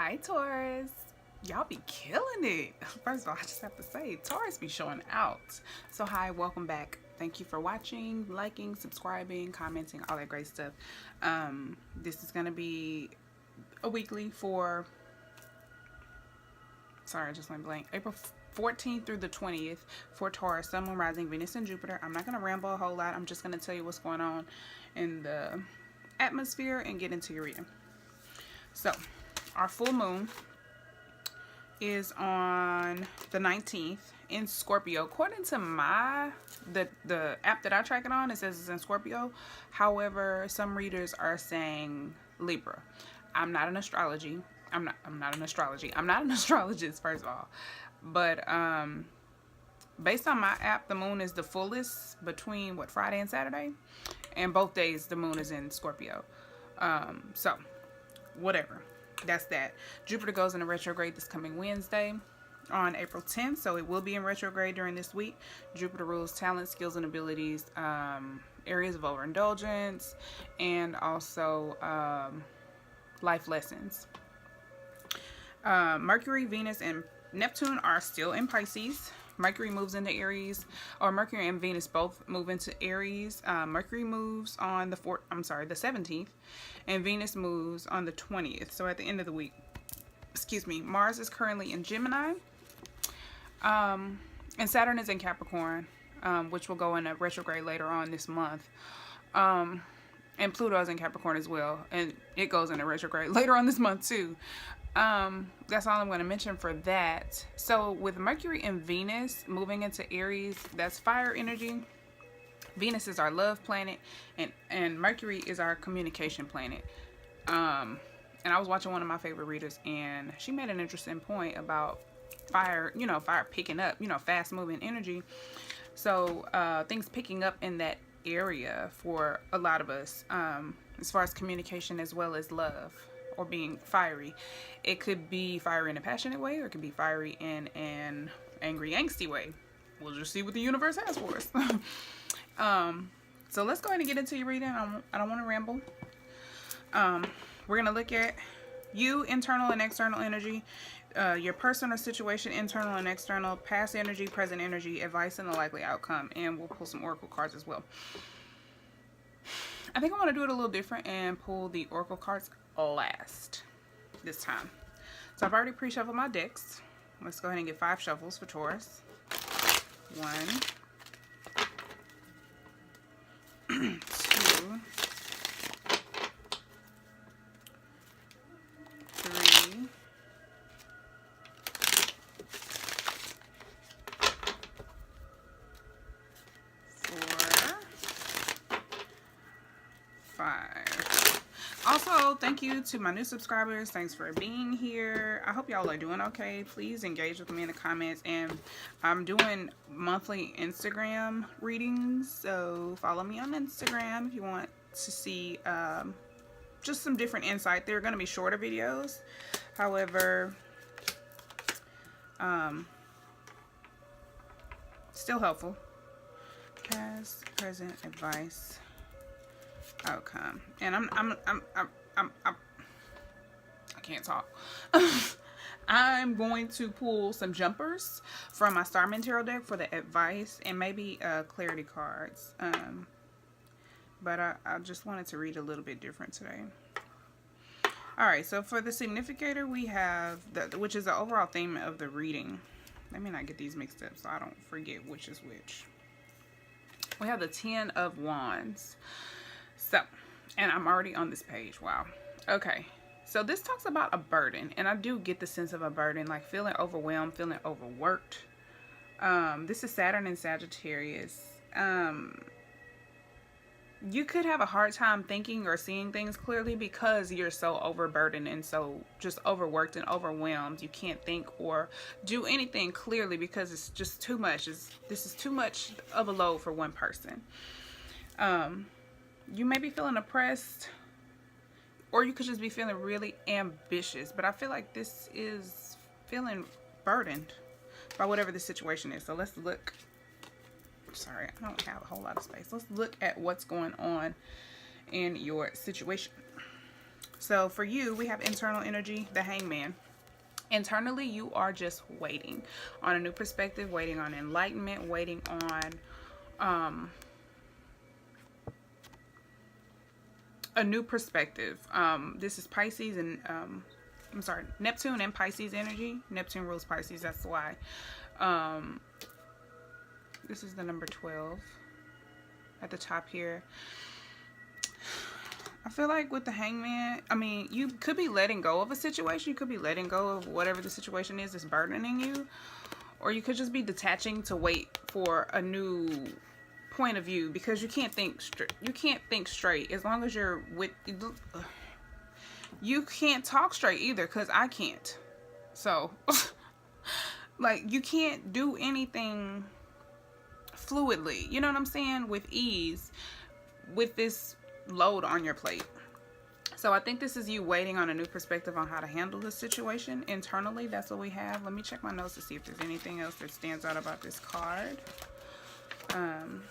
Hi Taurus, y'all be killing it. First of all, I just have to say Taurus be showing out. So hi, welcome back. Thank you for watching, liking, subscribing, commenting, all that great stuff. This is gonna be a weekly for, sorry, I just went blank, April 14th through the 20th for Taurus, Sun, Moon, Rising, Venus, and Jupiter. I'm not gonna ramble a whole lot. I'm just gonna tell you what's going on in the atmosphere and get into your reading. So our full moon is on the 19th in Scorpio. According to the app that I track it on, it says it's in Scorpio. However, some readers are saying Libra. I'm not an astrology. I'm not an astrology. I'm not an astrologist, first of all. But based on my app, the moon is the fullest between Friday and Saturday, and both days the moon is in Scorpio. So whatever. That's that. Jupiter goes into retrograde this coming Wednesday on April 10th, so it will be in retrograde during this week. Jupiter rules talent, skills, and abilities, areas of overindulgence, and also life lessons. Mercury, Venus, and Neptune are still in Pisces. Mercury moves into Aries, or Mercury and Venus both move into Aries. Mercury moves on the 17th, and Venus moves on the 20th. So at the end of the week, excuse me. Mars is currently in Gemini, and Saturn is in Capricorn, which will go into retrograde later on this month. And Pluto is in Capricorn as well, and it goes into retrograde later on this month too. That's all I'm going to mention for that. So with Mercury and Venus moving into Aries, that's fire energy. Venus is our love planet, and Mercury is our communication planet. And I was watching one of my favorite readers, and she made an interesting point about fire, fire picking up, fast moving energy. So things picking up in that area for a lot of us, as far as communication as well as love, or being fiery. It could be fiery in a passionate way, or it could be fiery in an angry, angsty way. We'll just see what the universe has for us. So let's go ahead and get into your reading. I don't want to ramble. We're going to look at you, internal and external energy, your person or situation, internal and external, past energy, present energy, advice, and the likely outcome. And we'll pull some oracle cards as well. I think I want to do it a little different and pull the oracle cards last this time. So I've already pre-shuffled my decks. Let's go ahead and get 5 shuffles for Taurus. 1, 2, 3, 4, 5. Also, thank you to my new subscribers. Thanks for being here. I hope y'all are doing okay. Please engage with me in the comments. And I'm doing monthly Instagram readings, so follow me on Instagram if you want to see just some different insight. They're going to be shorter videos. However, still helpful. Past, present, advice, outcome. And I can't talk. I'm going to pull some jumpers from my Starman Tarot deck for the advice, and maybe clarity cards. But I just wanted to read a little bit different today. Alright, so for the significator, we have, which is the overall theme of the reading. Let me not get these mixed up so I don't forget which is which. We have the 10 of Wands. So, and I'm already on this page. Wow. Okay. So this talks about a burden, and I do get the sense of a burden, like feeling overwhelmed, feeling overworked. This is Saturn in Sagittarius. You could have a hard time thinking or seeing things clearly because you're so overburdened and so just overworked and overwhelmed. You can't think or do anything clearly because it's just too much. This is too much of a load for one person. You may be feeling oppressed, or you could just be feeling really ambitious. But I feel like this is feeling burdened by whatever the situation is. So let's look. Sorry, I don't have a whole lot of space. Let's look at what's going on in your situation. So for you, we have internal energy, the Hangman. Internally, you are just waiting on a new perspective, waiting on enlightenment, waiting on a new perspective. This is Pisces and I'm sorry, Neptune and Pisces energy. Neptune rules Pisces, that's why. This is the number 12 at the top here. I feel like with the Hangman, I mean, you could be letting go of a situation. You could be letting go of whatever the situation is that's burdening you. Or you could just be detaching to wait for a new point of view, because you can't think straight. You can't think straight as long as you're with... You can't talk straight either, because I can't. So, like, you can't do anything fluidly. You know what I'm saying? With ease. With this load on your plate. So I think this is you waiting on a new perspective on how to handle the situation internally. That's what we have. Let me check my notes to see if there's anything else that stands out about this card. On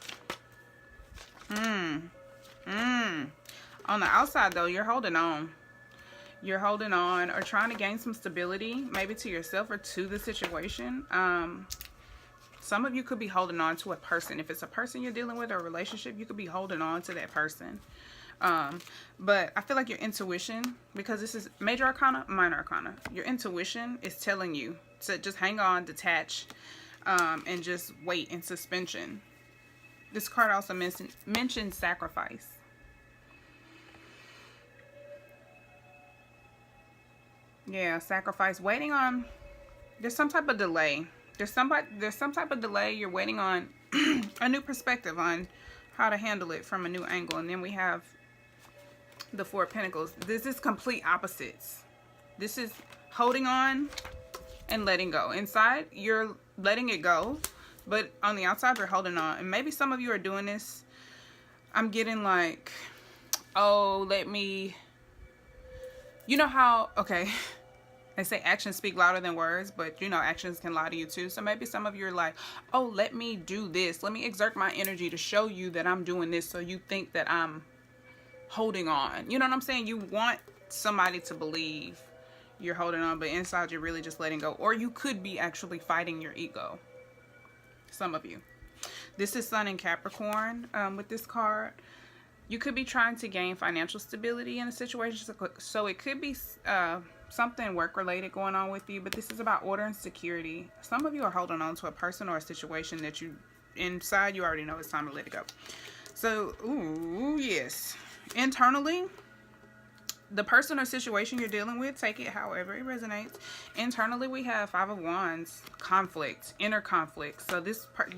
the outside though, you're holding on. You're holding on or trying to gain some stability, maybe to yourself or to the situation. Some of you could be holding on to a person. If it's a person you're dealing with or a relationship, you could be holding on to that person. But I feel like your intuition, because this is major arcana, minor arcana, your intuition is telling you to just hang on, detach, and just wait in suspension. This card also mentions sacrifice. Yeah, sacrifice. Waiting on, there's some type of delay. There's some type of delay. You're waiting on a new perspective on how to handle it from a new angle. And then we have the Four of Pentacles. This is complete opposites. This is holding on and letting go. Inside, you're letting it go. But on the outside, you're holding on. And maybe some of you are doing this. I'm getting like, oh, let me... You know how... Okay. They say actions speak louder than words, but you know, actions can lie to you too. So maybe some of you are like, oh, let me do this. Let me exert my energy to show you that I'm doing this, so you think that I'm holding on. You know what I'm saying? You want somebody to believe you're holding on, but inside you're really just letting go. Or you could be actually fighting your ego. Some of you. This is Sun in Capricorn with this card. You could be trying to gain financial stability in a situation. So it could be... something work related going on with you, but this is about order and security. Some of you are holding on to a person or a situation that you inside you already know it's time to let it go. So ooh, yes, internally, the person or situation you're dealing with, take it however it resonates. Internally, we have Five of Wands, conflict, inner conflict. So this part,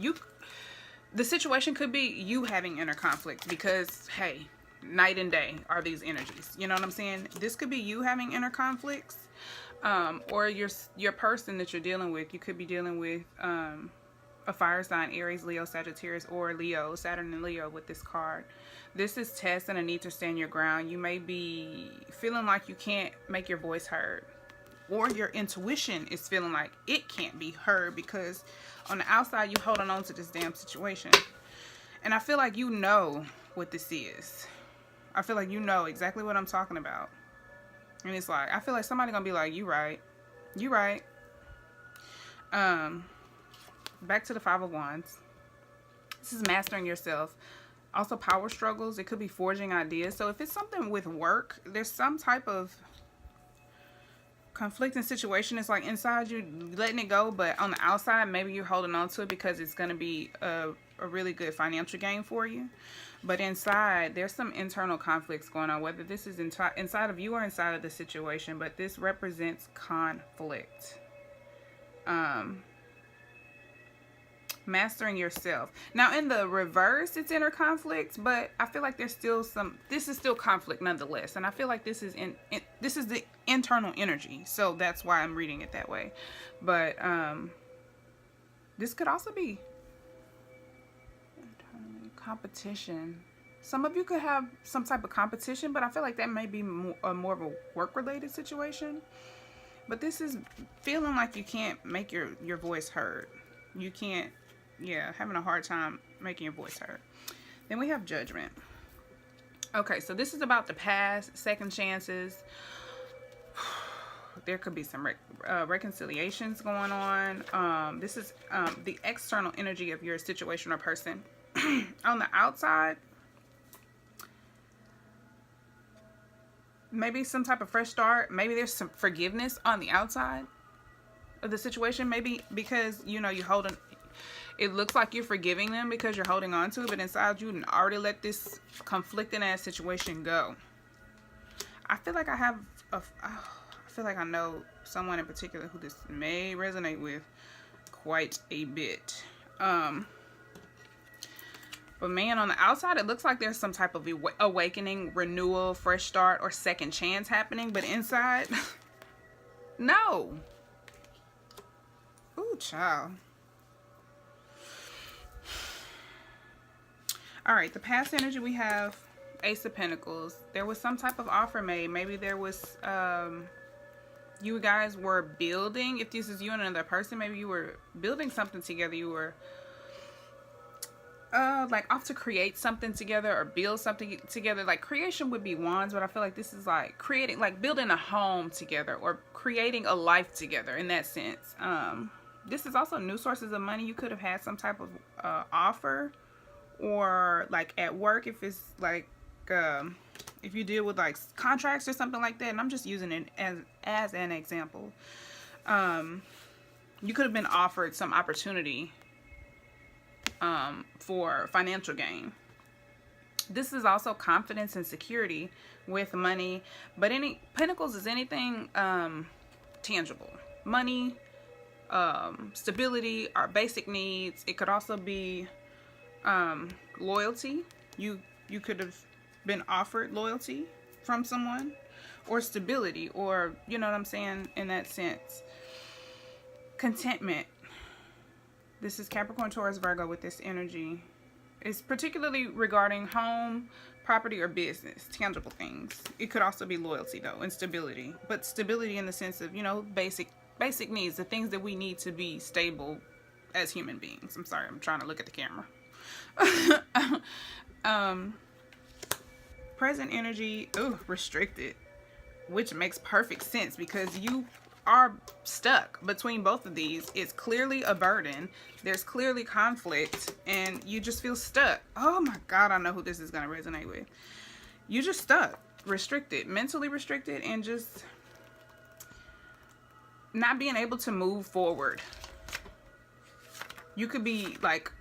the situation could be you having inner conflict, because hey, night and day are these energies. You know what I'm saying? This could be you having inner conflicts, or your person that you're dealing with. You could be dealing with a fire sign, Aries, Leo, Sagittarius, or Leo, Saturn and Leo with this card. This is test and a need to stand your ground. You may be feeling like you can't make your voice heard, or your intuition is feeling like it can't be heard, because on the outside you holding on to this damn situation. And I feel like you know what this is. I feel like you know exactly what I'm talking about. And it's like, I feel like somebody gonna be like, you right. You right. Back to the Five of Wands. This is mastering yourself. Also power struggles. It could be forging ideas. So if it's something with work, there's some type of conflicting situation. It's like inside you letting it go, but on the outside, maybe you're holding on to it because it's gonna be a really good financial gain for you. But inside, there's some internal conflicts going on, whether this is inside of you or inside of the situation. But this represents conflict. Mastering yourself. Now, in the reverse, it's inner conflict, but I feel like there's still some... This is still conflict nonetheless. And I feel like this is this is the internal energy. So that's why I'm reading it that way. But this could also be... competition. Some of you could have some type of competition, but I feel like that may be more of a work-related situation. But this is feeling like you can't make your voice heard. You can't, yeah, having a hard time making your voice heard. Then we have Judgment. Okay, so this is about the past, second chances. There could be some reconciliations going on. This is the external energy of your situation or person. On the outside, maybe some type of fresh start. Maybe there's some forgiveness on the outside of the situation. Maybe because, you know, you're holding... It looks like you're forgiving them because you're holding on to it, but inside you already let this conflicting ass situation go. I feel like I feel like I know someone in particular who this may resonate with quite a bit. But man, on the outside, it looks like there's some type of awakening, renewal, fresh start, or second chance happening. But inside, no. Ooh, child. All right, the past energy we have Ace of Pentacles. There was some type of offer made. Maybe there was, you guys were building, if this is you and another person, maybe you were building something together. You were like off to create something together or build something together. Like creation would be wands, but I feel like this is like creating, like building a home together or creating a life together in that sense. This is also new sources of money. You could have had some type of offer, or like at work, if it's like if you deal with like contracts or something like that, and I'm just using it as an example. You could have been offered some opportunity for financial gain. This is also confidence and security with money, but any pentacles is anything tangible. Money, stability, our basic needs. It could also be loyalty. You could have been offered loyalty from someone, or stability, or you know what I'm saying, in that sense. Contentment. This is Capricorn, Taurus, Virgo with this energy. It's particularly regarding home, property, or business, tangible things. It could also be loyalty though, and stability, but stability in the sense of, you know, basic needs, the things that we need to be stable as human beings. I'm sorry, I'm trying to look at the camera. Present energy, restricted, which makes perfect sense because you are stuck between both of these. It's clearly a burden. There's clearly conflict, and you just feel stuck. Oh my God, I know who this is going to resonate with. You just stuck, restricted, mentally restricted, and just not being able to move forward. You could be like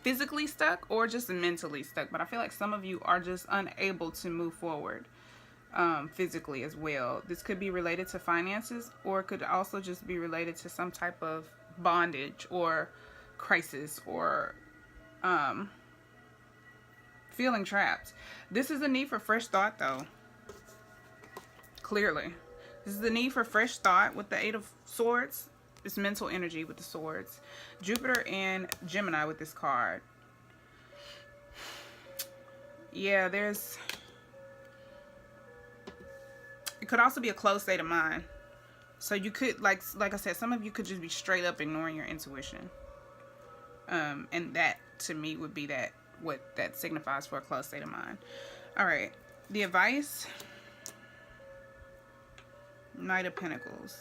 physically stuck or just mentally stuck, but I feel like some of you are just unable to move forward physically as well. This could be related to finances, or it could also just be related to some type of bondage or crisis, or feeling trapped. This is a need for fresh thought though. Clearly, this is the need for fresh thought with the Eight of Swords. It's mental energy with the swords. Jupiter and Gemini with this card. Yeah, it could also be a closed state of mind. So you could, like I said, some of you could just be straight up ignoring your intuition. And that, to me, would be what that signifies for a closed state of mind. All right. The advice. Knight of Pentacles.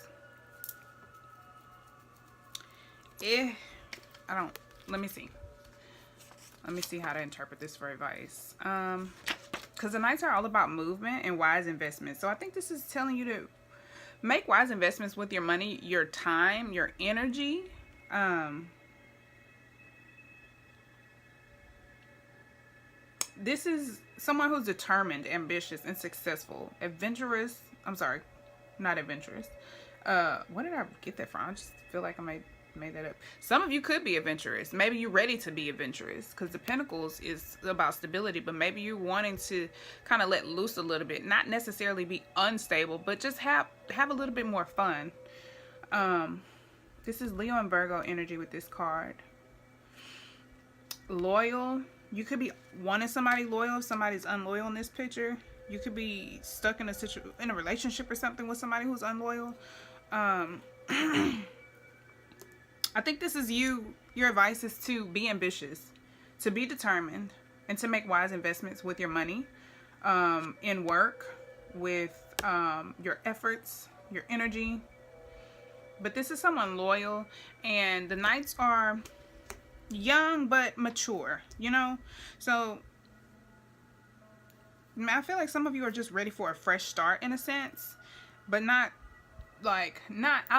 Let me see how to interpret this for advice. Because the Knights are all about movement and wise investments. So I think this is telling you to make wise investments with your money, your time, your energy. This is someone who's determined, ambitious, and successful. Adventurous. I'm sorry, not adventurous. What did I get that from? I just feel like I made that up. Some of you could be adventurous. Maybe you're ready to be adventurous, because the Pentacles is about stability, but maybe you're wanting to kind of let loose a little bit, not necessarily be unstable, but just have a little bit more fun. This is Leo and Virgo energy with this card. Loyal. You could be wanting somebody loyal if somebody's unloyal in this picture. You could be stuck in a relationship or something with somebody who's unloyal. I think this is you. Your advice is to be ambitious, to be determined, and to make wise investments with your money, in work, with your efforts, your energy. But this is someone loyal, and the Knights are young but mature, you know? So I feel like some of you are just ready for a fresh start in a sense, but not, I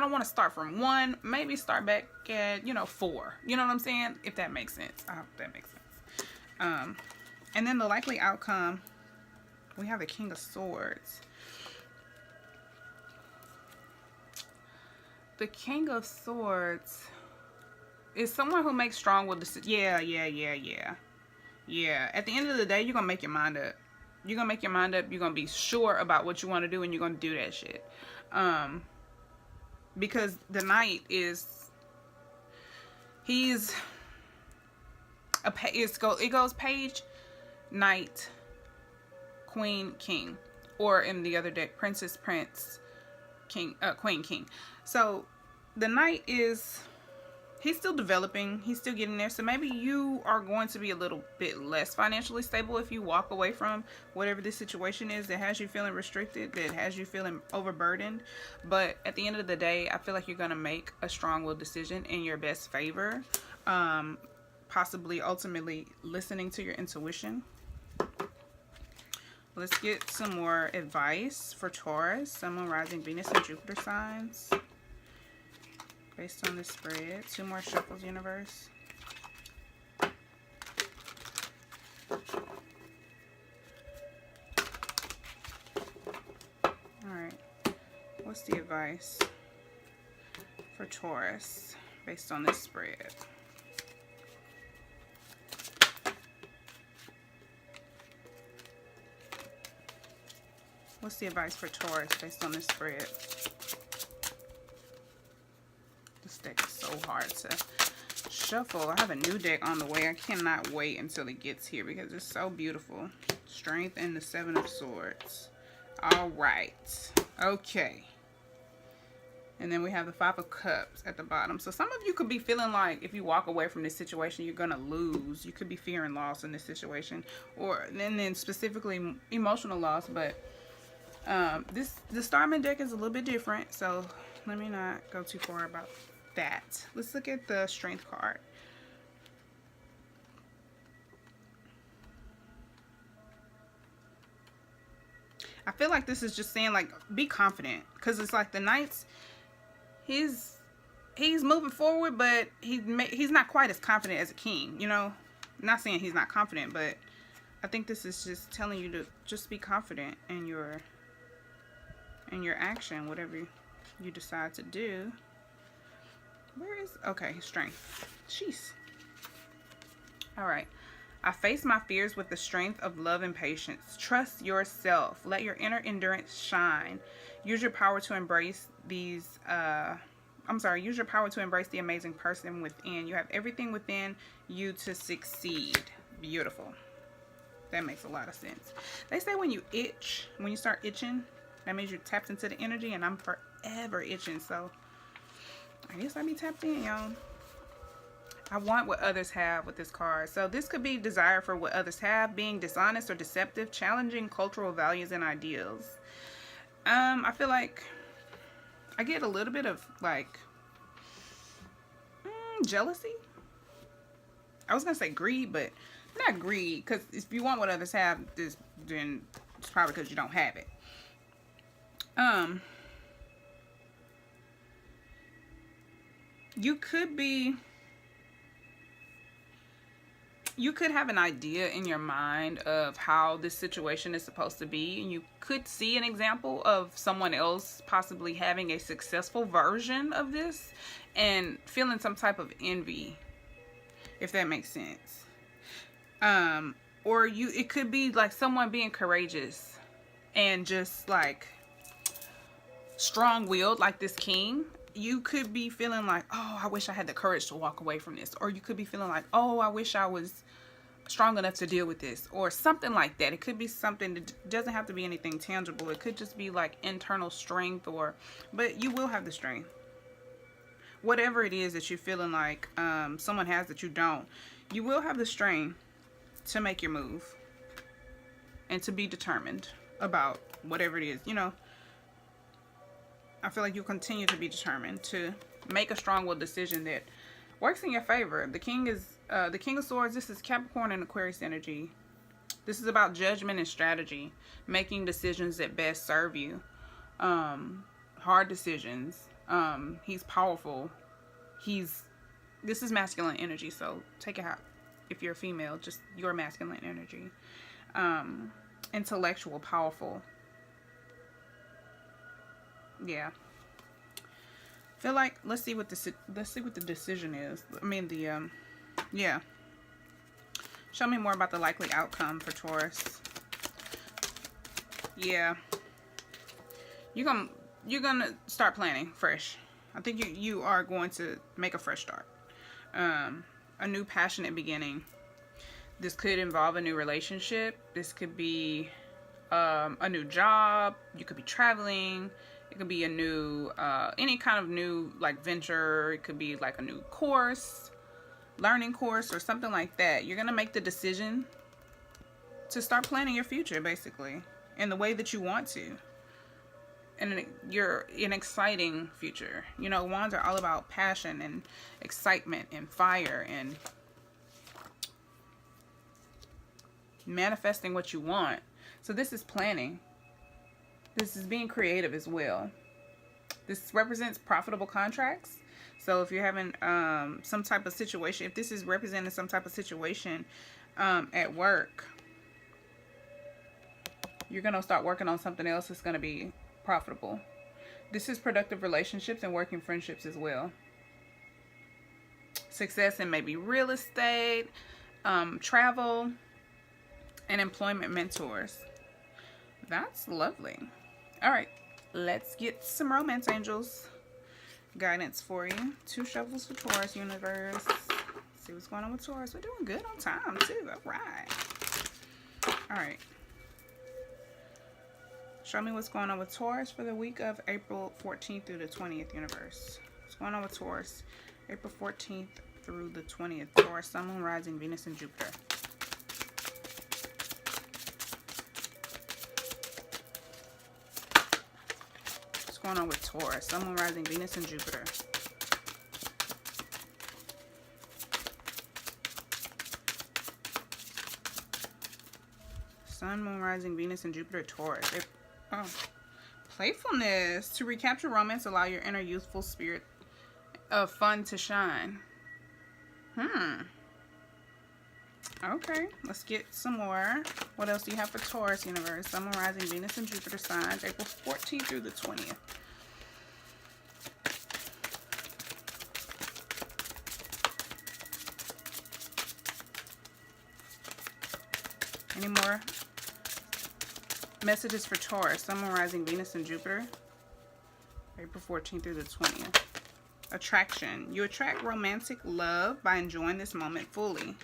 don't want to start from 1, maybe start back at, 4. You know what I'm saying? If that makes sense. I hope that makes sense. And then the likely outcome, we have the King of Swords. The King of Swords is someone who makes strong-willed decisions. Yeah. At the end of the day, you're going to make your mind up. You're going to make your mind up. You're going to be sure about what you want to do, and you're going to do that shit. Because the Knight is, it goes Page, Knight, Queen, King. Or in the other deck, Princess, Prince, King, Queen, King. So the Knight is, he's still developing, he's still getting there. So maybe you are going to be a little bit less financially stable if you walk away from whatever this situation is that has you feeling restricted, that has you feeling overburdened. But at the end of the day, I feel like you're going to make a strong-willed decision in your best favor. Possibly ultimately listening to your intuition. Let's get some more advice for Taurus, Sun, Moon, Rising, Venus, and Jupiter signs. Based on this spread. 2 more shuffles, universe. Alright. What's the advice for Taurus based on this spread? What's the advice for Taurus based on this spread? This deck is so hard to shuffle. I have a new deck on the way. I cannot wait until it gets here because it's so beautiful. Strength and the 7 of Swords. All right. Okay. And then we have the 5 of Cups at the bottom. So some of you could be feeling like if you walk away from this situation, you're going to lose. You could be fearing loss in this situation. Or then specifically emotional loss. But the Starman deck is a little bit different. So let me not go too far about that. Let's look at the Strength card. I feel like this is just saying, like, be confident, because it's like the Knights, he's moving forward, but he's not quite as confident as a king, you know. I'm not saying he's not confident, but I think this is just telling you to just be confident in your action, whatever you decide to do. Where is, okay, Strength. Jeez. All right. I face my fears with the strength of love and patience. Trust yourself. Let your inner endurance shine. Use your power to embrace use your power to embrace the amazing person within. You have everything within you to succeed. Beautiful. That makes a lot of sense. They say when you start itching, that means you tapped into the energy, and I'm forever itching, so I guess I be tapped in, y'all. I want what others have with this card. So this could be desire for what others have, being dishonest or deceptive, challenging cultural values and ideals. I feel like I get a little bit of like jealousy. I was gonna say greed, but not greed, because if you want what others have, then it's probably because you don't have it. You could have an idea in your mind of how this situation is supposed to be, and you could see an example of someone else possibly having a successful version of this and feeling some type of envy, if that makes sense. Or it could be like someone being courageous and just like strong-willed, like this king. You could be feeling like, oh, I wish I had the courage to walk away from this. Or you could be feeling like, oh, I wish I was strong enough to deal with this. Or something like that. It could be something that doesn't have to be anything tangible. It could just be like internal strength, but you will have the strength. Whatever it is that you're feeling like someone has that you don't, you will have the strength to make your move and to be determined about whatever it is. You know, I feel like you'll continue to be determined to make a strong-willed decision that works in your favor. The King of Swords. This is Capricorn and Aquarius energy. This is about judgment and strategy, making decisions that best serve you. Hard decisions. He's powerful. This is masculine energy, so take it out. If you're a female, just your masculine energy. Intellectual, powerful. Yeah. Feel like let's see what the decision is. I mean yeah. Show me more about the likely outcome for Taurus. Yeah. You're gonna start planning fresh. I think you are going to make a fresh start. A new passionate beginning. This could involve a new relationship. This could be a new job. You could be traveling. It could be a new, any kind of new like venture. It could be like a new course, learning course or something like that. You're going to make the decision to start planning your future basically in the way that you want to. And you're an exciting future. You know, wands are all about passion and excitement and fire and manifesting what you want. So this is planning. This is being creative as well. This represents profitable contracts. So if you're having some type of situation, if this is representing some type of situation at work, you're going to start working on something else that's going to be profitable. This is productive relationships and working friendships as well. Success in maybe real estate, travel, and employment mentors. That's lovely. All right, let's get some romance angels guidance for you. 2 shovels for Taurus universe. See what's going on with Taurus. We're doing good on time too. All right. All right. Show me what's going on with Taurus for the week of April 14th through the 20th universe. What's going on with Taurus? April 14th through the 20th. Taurus, Sun, Moon, Rising, Venus, and Jupiter. What's going on with Taurus? Sun, Moon, Rising, Venus, and Jupiter. Sun, Moon, Rising, Venus, and Jupiter, Taurus. Oh. Playfulness. To recapture romance, allow your inner youthful spirit of fun to shine. Okay, let's get some more. What else do you have for Taurus universe? Sun, Moon, Rising, Venus, and Jupiter signs, April 14th through the 20th. Any more messages for Taurus? Sun, Moon, Rising, Venus, and Jupiter. April 14th through the 20th. Attraction. You attract romantic love by enjoying this moment fully.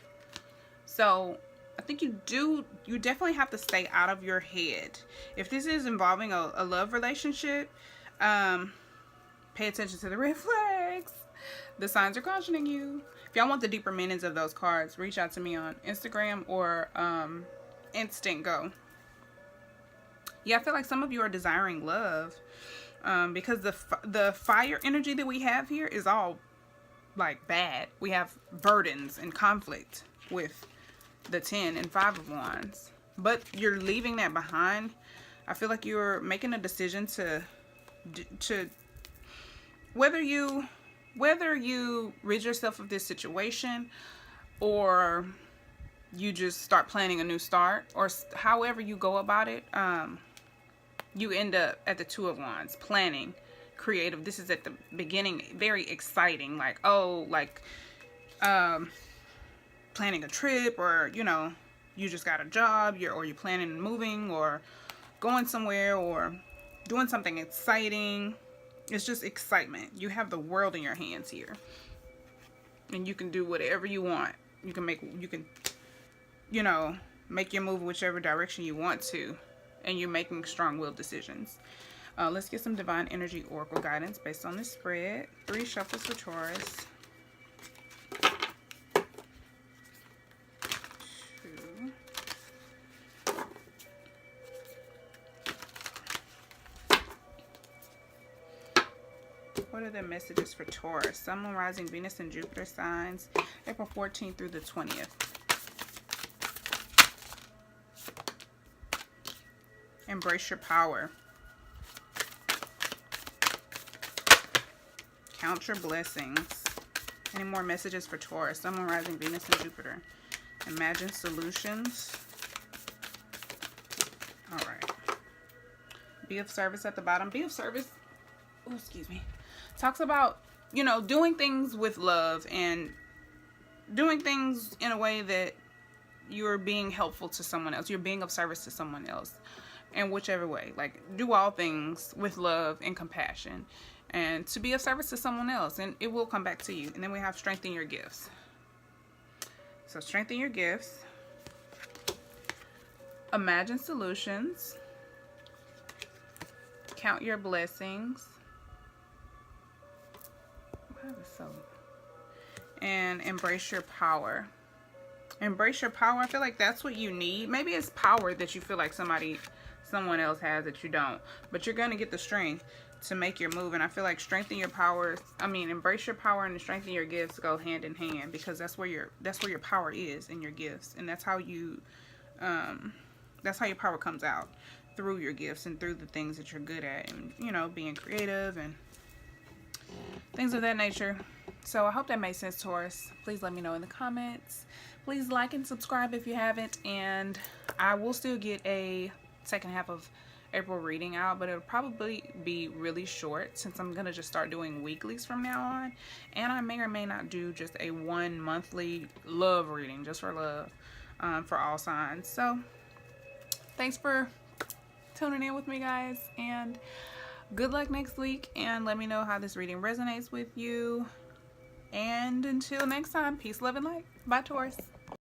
So, I think you definitely have to stay out of your head. If this is involving a love relationship, pay attention to the red flags. The signs are cautioning you. If y'all want the deeper meanings of those cards, reach out to me on Instagram or Instantgo. Yeah, I feel like some of you are desiring love because the fire energy that we have here is all like bad. We have burdens and conflict with the 10 and 5 of wands, but you're leaving that behind. I feel like you're making a decision to whether you rid yourself of this situation or you just start planning a new start, or however you go about it, you end up at the 2 of wands, planning, creative. This is at the beginning, very exciting, like, oh, like planning a trip, or you know, you just got a job, or you're planning moving or going somewhere or doing something exciting. It's just excitement. You have the world in your hands here, and you can do whatever you want. You can you know, make your move whichever direction you want to, and you're making strong-willed decisions. Let's get some divine energy oracle guidance based on this spread. 3 shuffles for Taurus. 2. What are the messages for Taurus? Sun, Moon, Rising, Venus, and Jupiter signs, April 14th through the 20th. Embrace your power. Count your blessings. Any more messages for Taurus? Sun, Moon, Rising, Venus, and Jupiter. Imagine solutions. All right. Be of service at the bottom. Be of service. Oh, excuse me. Talks about, you know, doing things with love and doing things in a way that you're being helpful to someone else. You're being of service to someone else in whichever way. Like, do all things with love and compassion and to be of service to someone else, and it will come back to you. And then we have strengthen your gifts. So strengthen your gifts. Imagine solutions. Count your blessings. And embrace your power. Embrace your power. I feel like that's what you need. Maybe it's power that you feel like someone else has that you don't. But you're going to get the strength to make your move. And I feel like strengthen your power. Embrace your power and strengthen your gifts go hand in hand, because that's where your power is, in your gifts. And that's how your power comes out, through your gifts and through the things that you're good at, and, you know, being creative and things of that nature. So I hope that made sense, Taurus. Please let me know in the comments. Please like and subscribe if you haven't, and I will still get a second half of April reading out, but it'll probably be really short since I'm gonna just start doing weeklies from now on. And I may or may not do just a 1 monthly love reading, just for love, for all signs. So thanks for tuning in with me, guys, and good luck next week, and let me know how this reading resonates with you. And until next time, peace, love, and light. Bye, Taurus.